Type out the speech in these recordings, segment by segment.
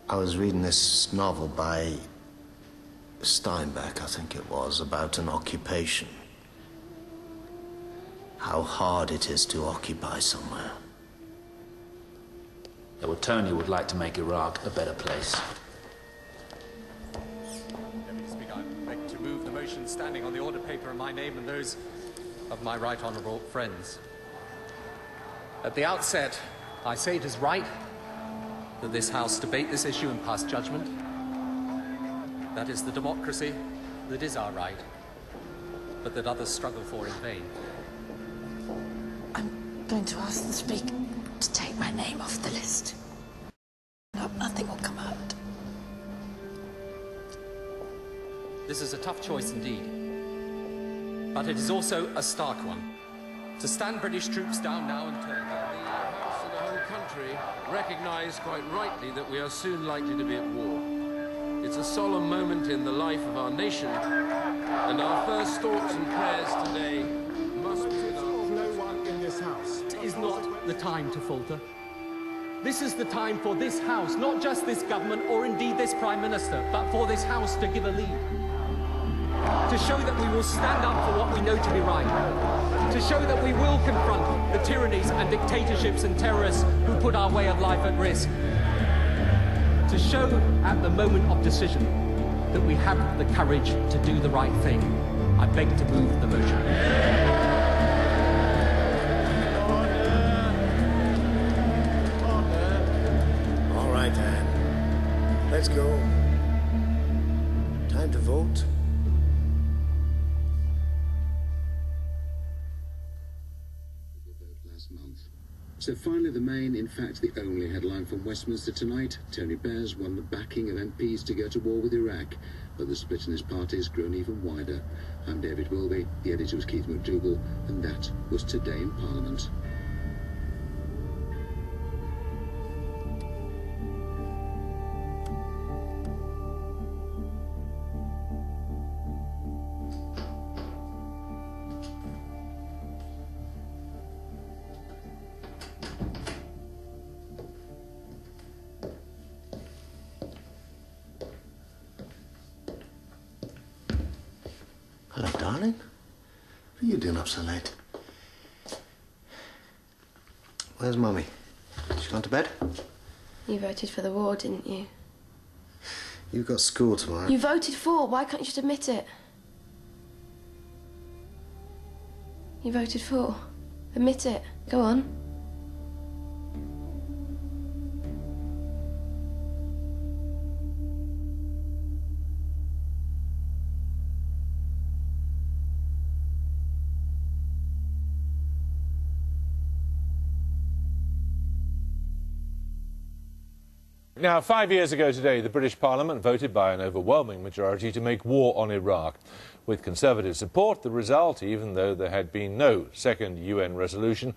I was reading this novel by Steinbeck, I think it was, about an occupation. How hard it is to occupy somewhere. Yeah, well, Tony would like to make Iraq a better place. Deputy Speaker, I beg to move the motion standing on the order paper in my name and those of my right honourable friends. At the outset, I say it is right that this House debate this issue and pass judgment. That is the democracy that is our right, but that others struggle for in vain. I'm going to ask the Speaker to take my name off the list. I hope nothing will come out. This is a tough choice indeed, but it is also a stark one. To stand British troops down now and turn them. The House and the whole country recognise quite rightly that we are soon likely to be at war. It's a solemn moment in the life of our nation, and our first thoughts and prayers today must be with no one in this House. It is not the time to falter. This is the time for this House, not just this government or indeed this Prime Minister, but for this House to give a lead. To show that we will stand up for what we know to be right. To show that we will confront the tyrannies and dictatorships and terrorists who put our way of life at risk. To show at the moment of decision that we have the courage to do the right thing. I beg to move the motion. All right, Anne. Let's go. Time to vote. Last month. So finally the main, in fact the only headline from Westminster tonight: Tony Blair's won the backing of MPs to go to war with Iraq, but the split in his party has grown even wider. I'm David Wilby, the editor was Keith McDougall, and that was Today in Parliament. Hello, darling. What are you doing up so late? Where's Mummy? She gone to bed? You voted for the war, didn't you? You've got school tomorrow. You voted for. Why can't you just admit it? You voted for. Admit it. Go on. Now, 5 years ago today, the British Parliament voted by an overwhelming majority to make war on Iraq. With Conservative support, the result, even though there had been no second UN resolution,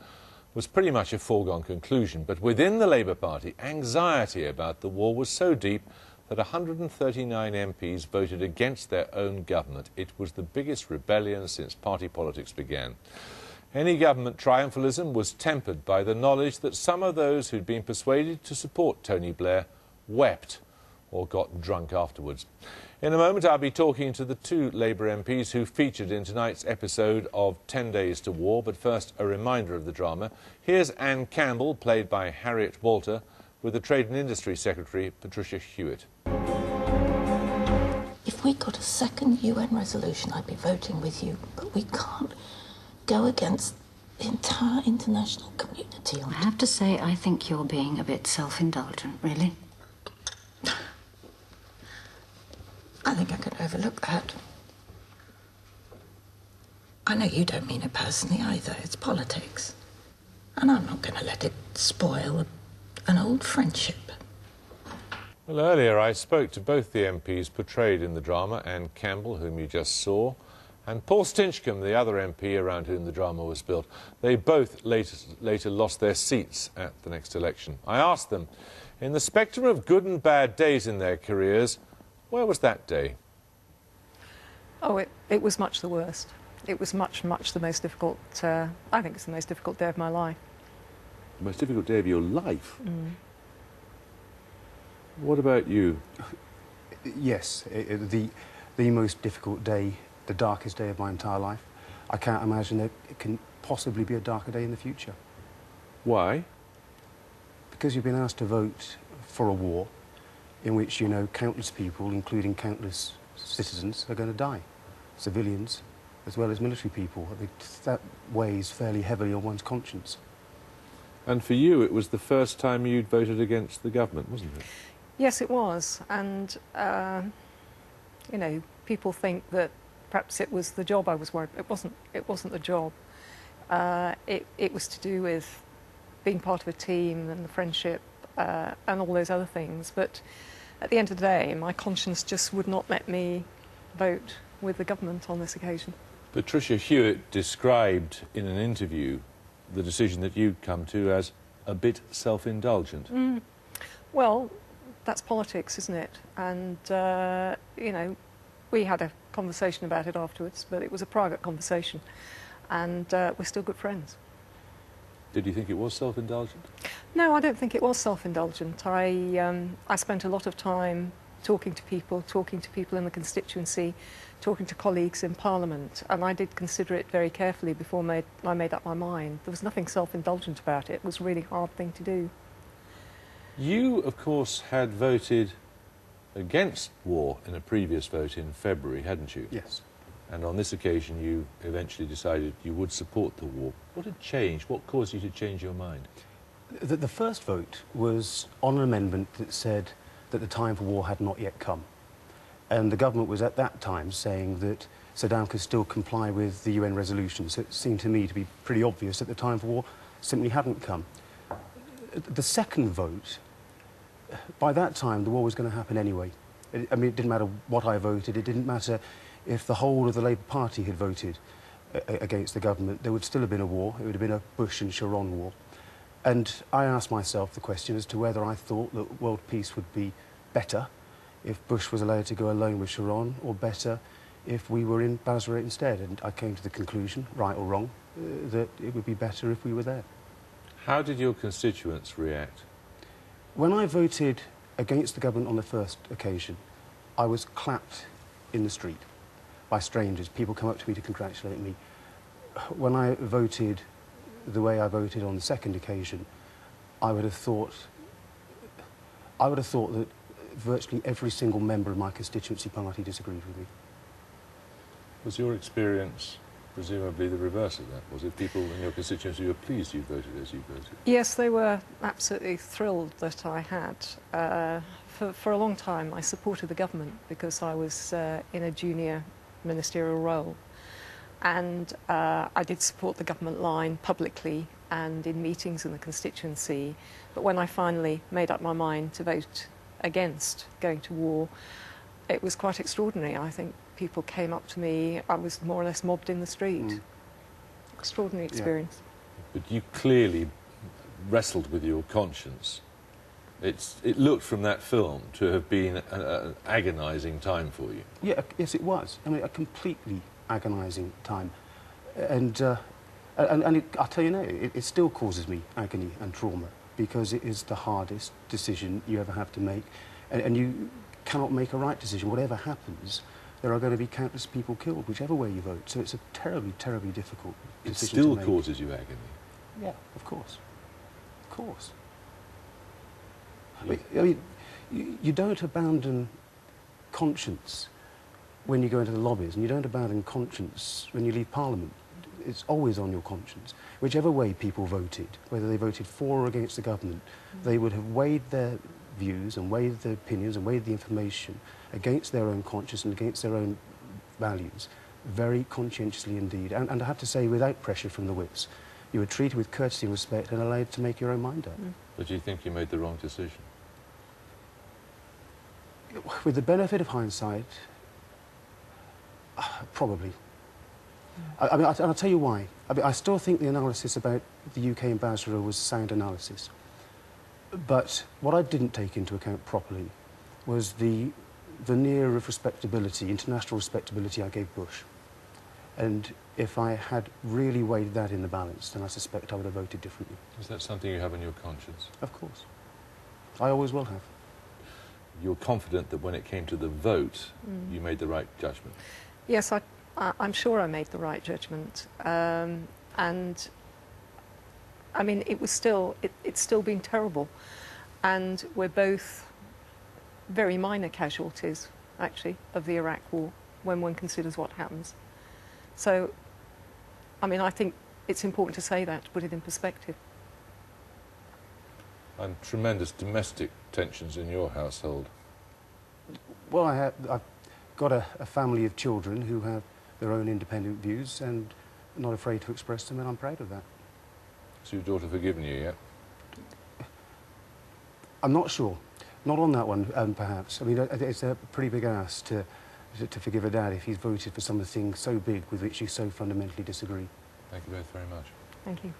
was pretty much a foregone conclusion. But within the Labour Party, anxiety about the war was so deep that 139 MPs voted against their own government. It was the biggest rebellion since party politics began. Any government triumphalism was tempered by the knowledge that some of those who'd been persuaded to support Tony Blair wept or got drunk afterwards. In a moment, I'll be talking to the two Labour MPs who featured in tonight's episode of 10 Days to War, but first a reminder of the drama. Here's Anne Campbell, played by Harriet Walter, with the Trade and Industry Secretary, Patricia Hewitt. If we got a second UN resolution, I'd be voting with you, but we can't go against the entire international community. I have to say, I think you're being a bit self-indulgent, really. I think I could overlook that. I know you don't mean it personally either. It's politics. And I'm not going to let it spoil an old friendship. Well, earlier I spoke to both the MPs portrayed in the drama, Anne Campbell, whom you just saw, and Paul Stinchcombe, the other MP around whom the drama was built. They both later lost their seats at the next election. I asked them, in the spectrum of good and bad days in their careers, where was that day? Oh, it was much the worst. It was much the most difficult, I think it's the most difficult day of my life. The most difficult day of your life? What about you? Yes, the most difficult day, the darkest day of my entire life. I can't imagine that it can possibly be a darker day in the future. Why? Because you've been asked to vote for a war in which, you know, countless people, including countless citizens, are going to die. Civilians, as well as military people. I mean, that weighs fairly heavily on one's conscience. And for you, it was the first time you'd voted against the government, wasn't it? Yes, it was. And, you know, people think that perhaps it was the job I was worried about. It wasn't the job. It was to do with being part of a team and the friendship and all those other things. But at the end of the day, my conscience just would not let me vote with the government on this occasion. Patricia Hewitt described in an interview the decision that you'd come to as a bit self-indulgent. Well, that's politics, isn't it? And, you know, we had a conversation about it afterwards, but it was a private conversation. And we're still good friends. Did you think it was self-indulgent? No, I don't think it was self-indulgent. I spent a lot of time talking to people in the constituency, talking to colleagues in Parliament, and I did consider it very carefully before I made up my mind. There was nothing self-indulgent about it. It was a really hard thing to do. You, of course, had voted against war in a previous vote in February, hadn't you? Yes. And on this occasion, you eventually decided you would support the war. What had changed? What caused you to change your mind? The first vote was on an amendment that said that the time for war had not yet come. And the government was at that time saying that Saddam could still comply with the UN resolutions. So it seemed to me to be pretty obvious that the time for war simply hadn't come. The second vote, by that time, the war was going to happen anyway. I mean, it didn't matter what I voted. It didn't matter if the whole of the Labour Party had voted against the government. There would still have been a war. It would have been a Bush and Sharon war. And I asked myself the question as to whether I thought that world peace would be better if Bush was allowed to go alone with Sharon, or better if we were in Basra instead. And I came to the conclusion, right or wrong, that it would be better if we were there. How did your constituents react? When I voted against the government on the first occasion, I was clapped in the street by strangers. People come up to me to congratulate me. When I voted the way I voted on the second occasion, I would have thought that virtually every single member of my constituency party disagreed with me. Was your experience presumably the reverse of that? Was it people in your constituency who were pleased you voted as you voted? Yes, they were absolutely thrilled that I had. For a long time, I supported the government because I was in a junior ministerial role. And I did support the government line publicly and in meetings in the constituency. But when I finally made up my mind to vote against going to war, it was quite extraordinary. I think people came up to me. I was more or less mobbed in the street. Extraordinary experience. Yeah. But you clearly wrestled with your conscience. It looked from that film to have been an agonising time for you. Yeah, yes, it was. I mean, a completely agonising time. And I'll tell you now, it still causes me agony and trauma because it is the hardest decision you ever have to make. And you cannot make a right decision. Whatever happens, there are going to be countless people killed, whichever way you vote. So it's a terribly, terribly difficult decision to make. It still causes you agony? Yeah, of course. Of course. I mean, you don't abandon conscience when you go into the lobbies, and you don't abandon conscience when you leave Parliament. It's always on your conscience. Whichever way people voted, whether they voted for or against the government, they would have weighed their views and weighed their opinions and weighed the information against their own conscience and against their own values, very conscientiously indeed. And I have to say, without pressure from the whips. You were treated with courtesy and respect and allowed to make your own mind up. But do you think you made the wrong decision? With the benefit of hindsight, probably. I mean, I'll tell you why. I mean, I still think the analysis about the UK and Basra was sound analysis. But what I didn't take into account properly was the veneer of respectability, international respectability I gave Bush. And if I had really weighed that in the balance, then I suspect I would have voted differently. Is that something you have in your conscience? Of course. I always will have. you're confident that when it came to the vote, you made the right judgment? Yes, I'm sure I made the right judgment. And I mean, it's still been terrible. And we're both very minor casualties, actually, of the Iraq War when one considers what happens. So, I mean, I think it's important to say that, to put it in perspective. And tremendous domestic tensions in your household. Well, I've got a family of children who have their own independent views and are not afraid to express them, and I'm proud of that. Has your daughter forgiven you yet? I'm not sure. Not on that one, perhaps. I mean, it's a pretty big ask to forgive a dad if he's voted for something so big with which you so fundamentally disagree. Thank you both very much. Thank you.